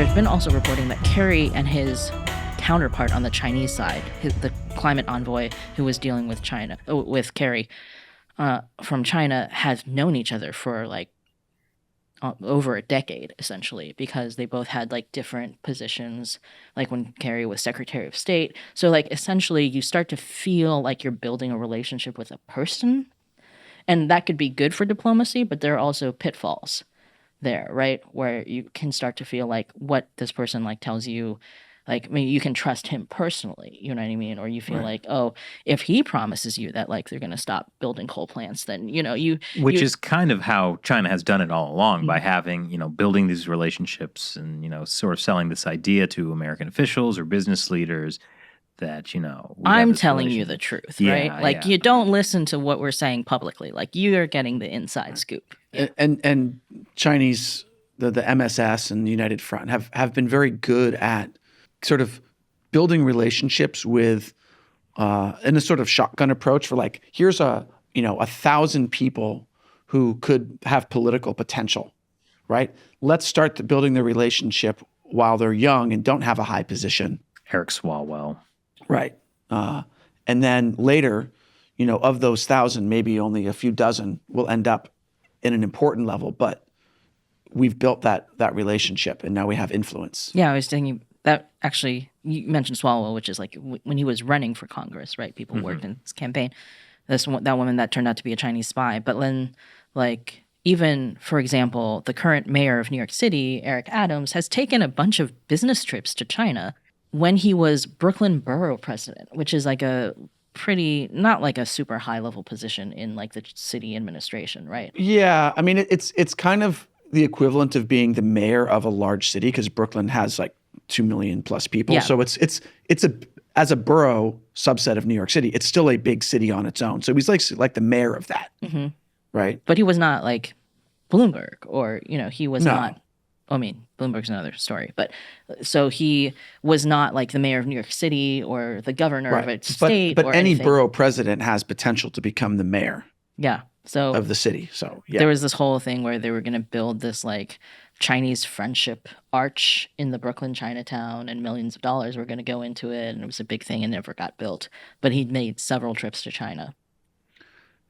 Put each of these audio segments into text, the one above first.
there's been also reporting that Kerry and his counterpart on the Chinese side, the climate envoy who was dealing with with Kerry from China, has known each other for like over a decade, essentially, because they both had like different positions, like when Kerry was Secretary of State. So like essentially you start to feel like you're building a relationship with a person, and that could be good for diplomacy, but there are also pitfalls there, right? Where you can start to feel like what this person like tells you, like, I mean, you can trust him personally, you know what I mean? Or you feel like, oh, if he promises you that like they're going to stop building coal plants, then, you know, Which is kind of how China has done it all along by having, you know, building these relationships and, you know, sort of selling this idea to American officials or business leaders that, you know, I'm telling you the truth, right? Yeah, like you don't listen to what we're saying publicly. Like you're getting the inside scoop. Yeah. And Chinese, the MSS and the United Front have been very good at sort of building relationships with in a sort of shotgun approach for like, here's 1,000 people who could have political potential, right? Let's start building the relationship while they're young and don't have a high position. Eric Swalwell. Right. And then later, you know, of those 1,000, maybe only a few dozen will end up in an important level, but we've built that relationship and now we have influence. Yeah, I was thinking that actually, you mentioned Swalwell, which is like when he was running for Congress, right? People worked in his campaign. That woman that turned out to be a Chinese spy. But then, like, even, for example, the current mayor of New York City, Eric Adams, has taken a bunch of business trips to China when he was Brooklyn borough president, which is like a pretty, not like a super high level position in like the city administration, right? Yeah, I mean, it's kind of the equivalent of being the mayor of a large city because Brooklyn has like 2 million plus people. Yeah. So it's as a borough subset of New York City, it's still a big city on its own. So he's like the mayor of that, right? But he was not like Bloomberg, or, you know, he was not. I mean, Bloomberg's another story, but so he was not like the mayor of New York City or the governor of a state. But or any anything. borough president has potential to become the mayor. Yeah. So of the city. So yeah. There was this whole thing where they were going to build this like Chinese friendship arch in the Brooklyn Chinatown, and millions of dollars were going to go into it, and it was a big thing and never got built. But he'd made several trips to China.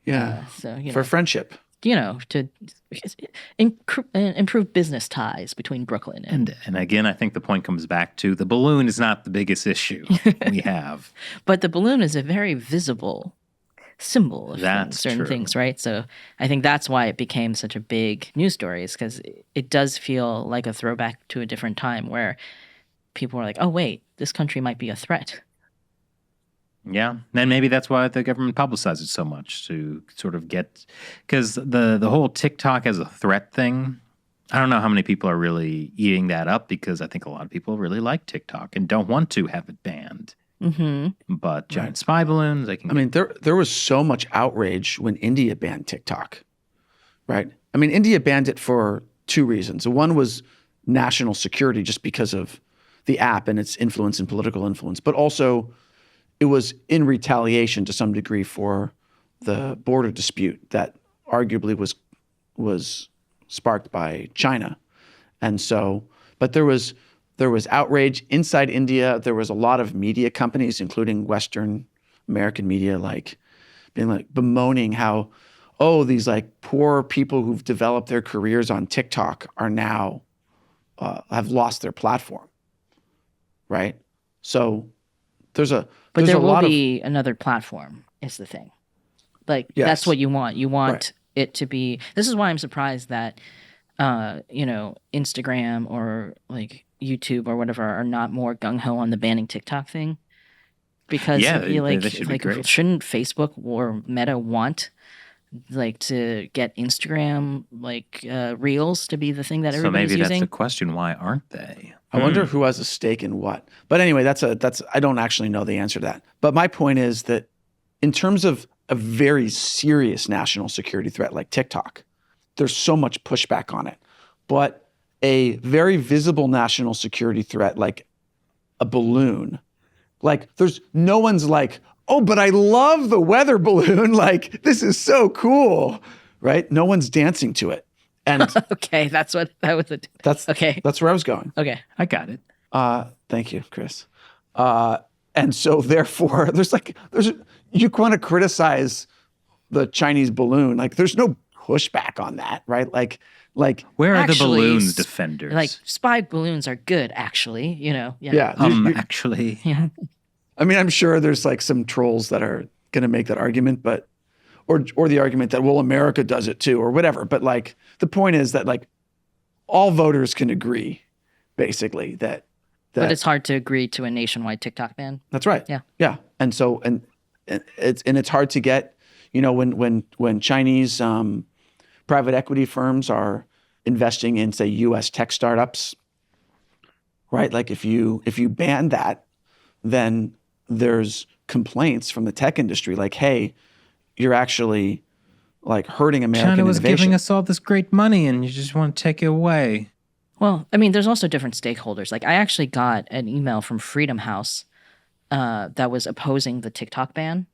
Yeah. So you know, for friendship. You know, to improve business ties between Brooklyn and again, I think the point comes back to the balloon is not the biggest issue we have. But the balloon is a very visible symbol of certain true. Things, right? So I think that's why it became such a big news story, is because it does feel like a throwback to a different time where people were like, oh, wait, this country might be a threat. Yeah, and maybe that's why the government publicizes so much, to sort of get, because the whole TikTok as a threat thing, I don't know how many people are really eating that up, because I think a lot of people really like TikTok and don't want to have it banned. But giant spy balloons, I mean, there was so much outrage when India banned TikTok, right? I mean, India banned it for two reasons. One was national security, just because of the app and its influence and political influence, but also it was in retaliation to some degree for the border dispute that arguably was sparked by China. And so, but there was outrage inside India. There was a lot of media companies, including Western American media, like being like bemoaning how, oh, these like poor people who've developed their careers on TikTok are now have lost their platform, right? So but there will be another platform, is the thing. Like, that's what you want. You want it to be. This is why I'm surprised that, Instagram or like YouTube or whatever are not more gung-ho on the banning TikTok thing. Because that should be great. Shouldn't Facebook or Meta want like to get Instagram Reels to be the thing that everybody's using? So maybe that's the question. Why aren't they? I wonder who has a stake in what. But anyway, I don't actually know the answer to that. But my point is that in terms of a very serious national security threat like TikTok, there's so much pushback on it. But a very visible national security threat like a balloon, like no one's like, oh, but I love the weather balloon. Like, this is so cool, right? No one's dancing to it. And Okay, that was it. that's Okay. that's where I was going. Okay. I got it. Thank you, Chris. And so therefore, you want to criticize the Chinese balloon. Like, there's no pushback on that, right? Like Where are Actually, the balloons defenders? Like spy balloons are good, actually. Yeah. yeah. Actually, Yeah. I mean, I'm sure there's like some trolls that are going to make that argument, but or the argument that, well, America does it too, or whatever. But like the point is that like all voters can agree, basically, that But it's hard to agree to a nationwide TikTok ban. that's right. Yeah. Yeah. And so it's hard to get, when Chinese private equity firms are investing in, say, U.S. tech startups, right? Like if you ban that, then there's complaints from the tech industry like, hey, you're actually like hurting American China was innovation. giving us all this great money, and you just want to take it away. Well, I mean, there's also different stakeholders. Like I actually got an email from Freedom House that was opposing the TikTok ban.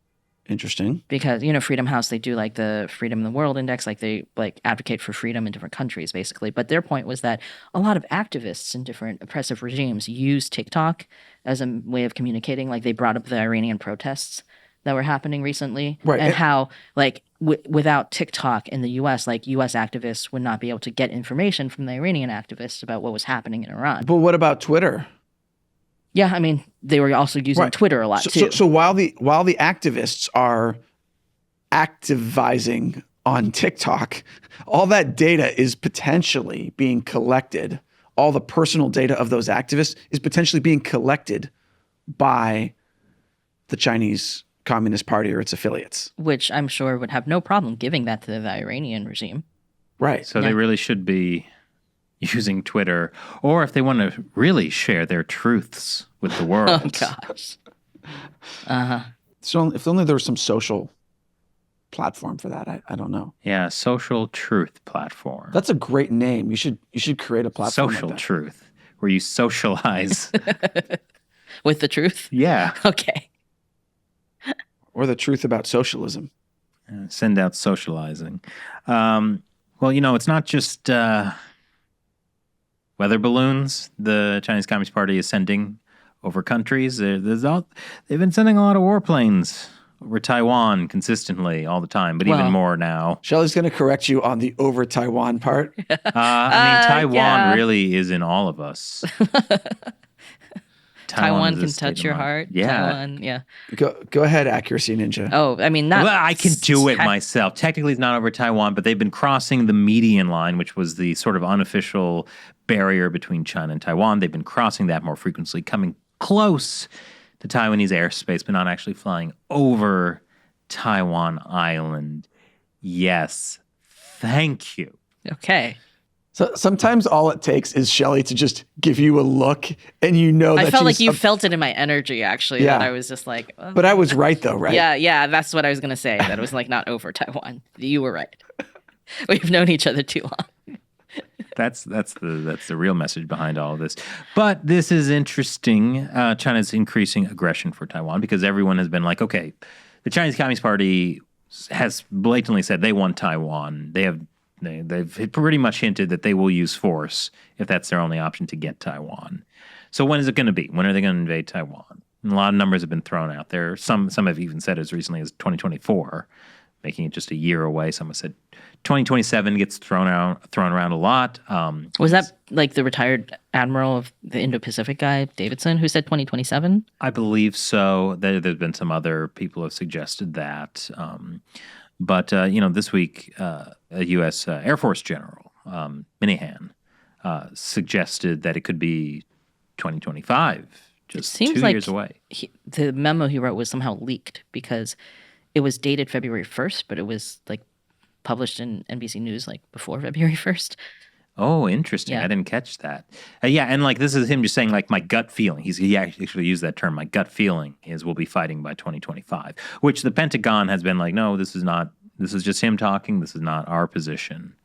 Interesting. Because Freedom House, they do like the Freedom in the World Index, like they like advocate for freedom in different countries, basically. But their point was that a lot of activists in different oppressive regimes use TikTok as a way of communicating. Like they brought up the Iranian protests that were happening recently, Right. and how like without TikTok in the U.S., like U.S. activists would not be able to get information from the Iranian activists about what was happening in Iran. But what about Twitter? Yeah, I mean, they were also using Right. Twitter a lot too. So while the activists are activizing on TikTok, all that data is potentially being collected. All the personal data of those activists is potentially being collected by the Chinese Communist Party or its affiliates. Which I'm sure would have no problem giving that to the Iranian regime. Right. So they really should be using Twitter, or if they want to really share their truths with the world. Oh gosh. So if only there was some social platform for that. I don't know. Yeah, social truth platform. That's a great name. You should create a platform. Social like that. truth, where you socialize. With the truth? Yeah. Okay. Or the truth about socialism. Send out socializing. Well, it's not just weather balloons the Chinese Communist Party is sending over countries. They've been sending a lot of warplanes over Taiwan consistently all the time, but even more now. Shelley's going to correct you on the over Taiwan part. Taiwan yeah. really is in all of us. Taiwan is a can state touch of your mind. heart. Yeah. Taiwan, yeah. Go ahead, Accuracy Ninja. Oh, I mean, not. Well, I can do it myself. Technically, it's not over Taiwan, but they've been crossing the median line, which was the sort of unofficial barrier between China and Taiwan. They've been crossing that more frequently, coming close to Taiwanese airspace, but not actually flying over Taiwan Island. Yes. Thank you. Okay. So sometimes all it takes is Shelley to just give you a look, and that I felt like she's you felt it in my energy, actually. Yeah. That I was just like, oh. But I was right, though, right? Yeah, that's what I was going to say. That it was like not over Taiwan. You were right. We've known each other too long. That's the real message behind all of this. But this is interesting. China's increasing aggression for Taiwan because everyone has been like, okay, the Chinese Communist Party has blatantly said they want Taiwan. They've pretty much hinted that they will use force if that's their only option to get Taiwan. So when is it going to be? When are they going to invade Taiwan? And a lot of numbers have been thrown out there. Some have even said as recently as 2024, making it just a year away. Some have said 2027 gets thrown around a lot. Was that like the retired admiral of the Indo-Pacific guy, Davidson, who said 2027? I believe so. There's been some other people who have suggested that. But this week, a U.S. Air Force general, Minihan, suggested that it could be 2025, just 2 years away. The memo he wrote was somehow leaked because it was dated February 1st, but it was like published in NBC News like before February 1st. Oh, interesting. Yeah. I didn't catch that. And like this is him just saying like my gut feeling. He actually used that term. My gut feeling is we'll be fighting by 2025, which the Pentagon has been like, no, this is not. This is just him talking. This is not our position.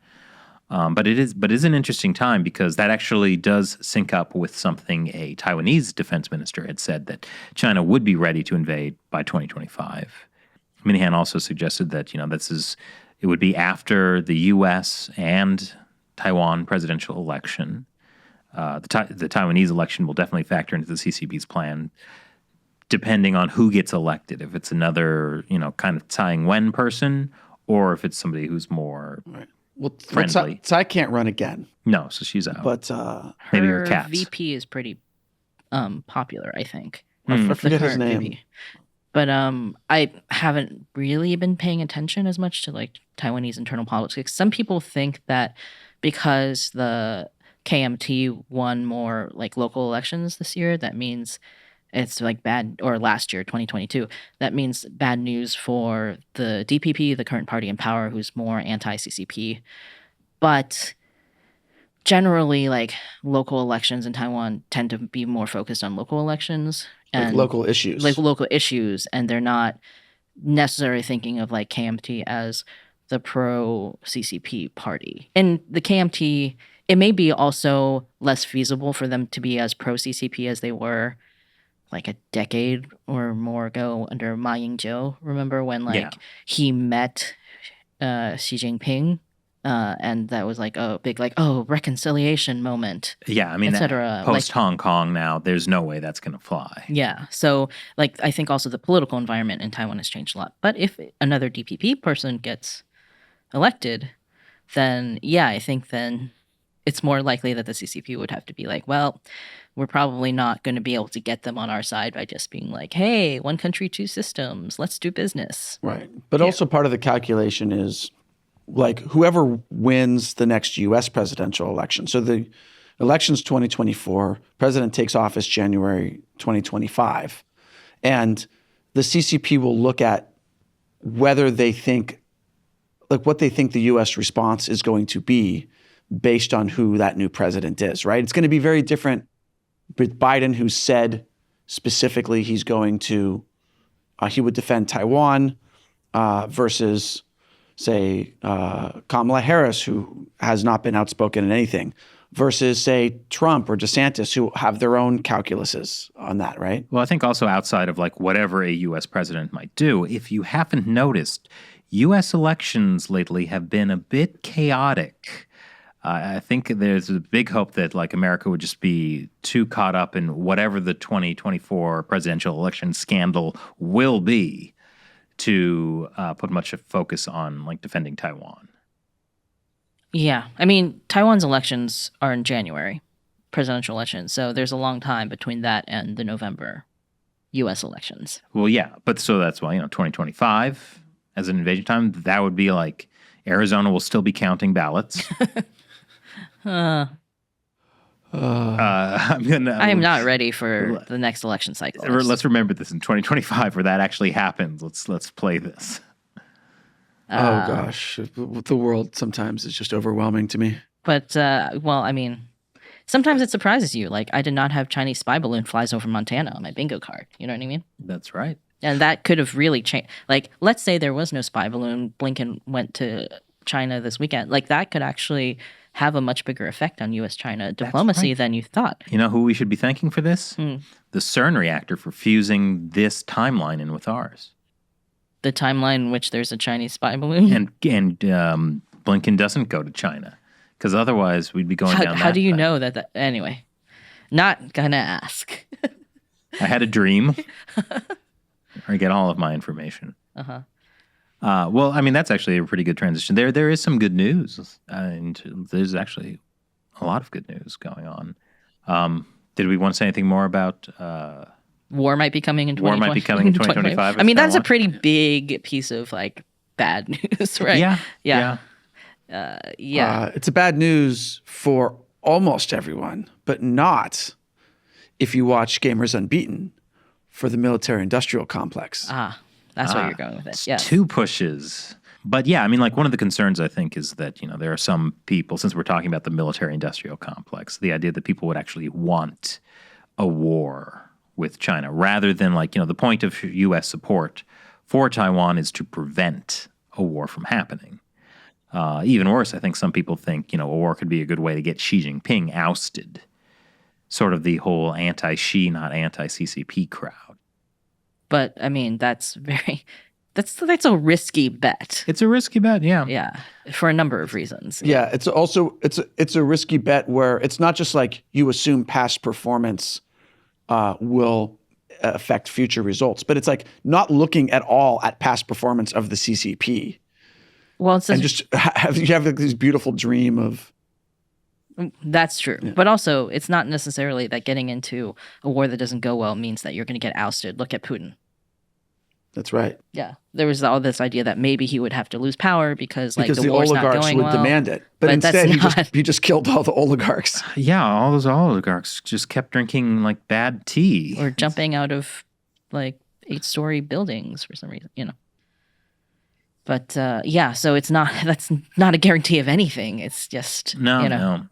But it is an interesting time because that actually does sync up with something a Taiwanese defense minister had said that China would be ready to invade by 2025. Minihan also suggested that it would be after the U.S. and Taiwan presidential election. The Taiwanese election will definitely factor into the CCP's plan, depending on who gets elected. If it's another, kind of Tsai Ing-wen person, or if it's somebody who's more friendly. Tsai can't run again. No, so she's out. But maybe her cats. VP is pretty popular, I think. I forget his name. VP. But I haven't really been paying attention as much to like Taiwanese internal politics. Some people think that because the KMT won more like local elections this year, that means it's like bad, or last year, 2022, that means bad news for the DPP, the current party in power, who's more anti-CCP. But generally, like local elections in Taiwan tend to be more focused on local elections. And like local issues. Like local issues, and they're not necessarily thinking of like KMT as the pro-CCP party. And the KMT, it may be also less feasible for them to be as pro-CCP as they were like a decade or more ago under Ma Ying-jeou. Remember when he met Xi Jinping? And that was like a big reconciliation moment. Yeah, I mean, post like, Hong Kong now, there's no way that's going to fly. Yeah, so like I think also the political environment in Taiwan has changed a lot. But if another DPP person gets elected, then yeah, I think then it's more likely that the CCP would have to be like, well, we're probably not going to be able to get them on our side by just being like, hey, one country, two systems, let's do business. Right. But also part of the calculation is like whoever wins the next U.S. presidential election. So the election's 2024, president takes office January 2025. And the CCP will look at whether they think, like what they think the U.S. response is going to be based on who that new president is, right? It's going to be very different with Biden, who said specifically he's going to, he would defend Taiwan versus, say, Kamala Harris, who has not been outspoken in anything, versus, say, Trump or DeSantis, who have their own calculuses on that, right? Well, I think also outside of like whatever a U.S. president might do, if you haven't noticed, U.S. elections lately have been a bit chaotic. I think there's a big hope that like America would just be too caught up in whatever the 2024 presidential election scandal will be to put much focus on like defending Taiwan. Yeah. I mean, Taiwan's elections are in January, presidential elections. So there's a long time between that and the November U.S. elections. Well, yeah. But so that's why, 2025 as an invasion time, that would be like Arizona will still be counting ballots. I am not ready for the next election cycle. Let's remember this in 2025 where that actually happens. Let's play this. Oh gosh, the world sometimes is just overwhelming to me. But well, I mean, sometimes it surprises you. Like I did not have Chinese spy balloon flies over Montana on my bingo card. You know what I mean? That's right. And that could have really changed. Like, let's say there was no spy balloon. Blinken went to China this weekend. Like that could actually have a much bigger effect on U.S.-China diplomacy than you thought. You know who we should be thanking for this? The CERN reactor for fusing this timeline in with ours. The timeline in which there's a Chinese spy balloon? And Blinken doesn't go to China, because otherwise we'd be going down that How do you path. know that? Anyway, not gonna ask. I had a dream. I get all of my information. Well, I mean, that's actually a pretty good transition. There is some good news, and there's actually a lot of good news going on. Did we want to say anything more about war might be coming in 2020? War might be coming in 2025? I mean, that's a pretty big piece of like bad news, right? Yeah. It's a bad news for almost everyone, but not if you watch Gamers Unbeaten for the military-industrial complex. That's where you're going with it. Yes. 2 pushes. But yeah, I mean, like one of the concerns I think is that, there are some people, since we're talking about the military-industrial complex, the idea that people would actually want a war with China rather than like, the point of U.S. support for Taiwan is to prevent a war from happening. Even worse, I think some people think, a war could be a good way to get Xi Jinping ousted. Sort of the whole anti-Xi, not anti-CCP crowd. But I mean, that's very That's a risky bet. It's a risky bet, yeah. Yeah, for a number of reasons. Yeah, it's also it's a risky bet where it's not just like you assume past performance will affect future results, but it's like not looking at all at past performance of the CCP. Well, it's and just you have like this beautiful dream of. That's true. Yeah. But also, it's not necessarily that getting into a war that doesn't go well means that you're going to get ousted. Look at Putin. That's right. Yeah. There was all this idea that maybe he would have to lose power because the war's oligarchs not going would well. demand it. But instead, he just killed all the oligarchs. Yeah, all those oligarchs just kept drinking like bad tea. Or jumping out of like 8-story buildings for some reason, But yeah, so that's not a guarantee of anything. It's just, No.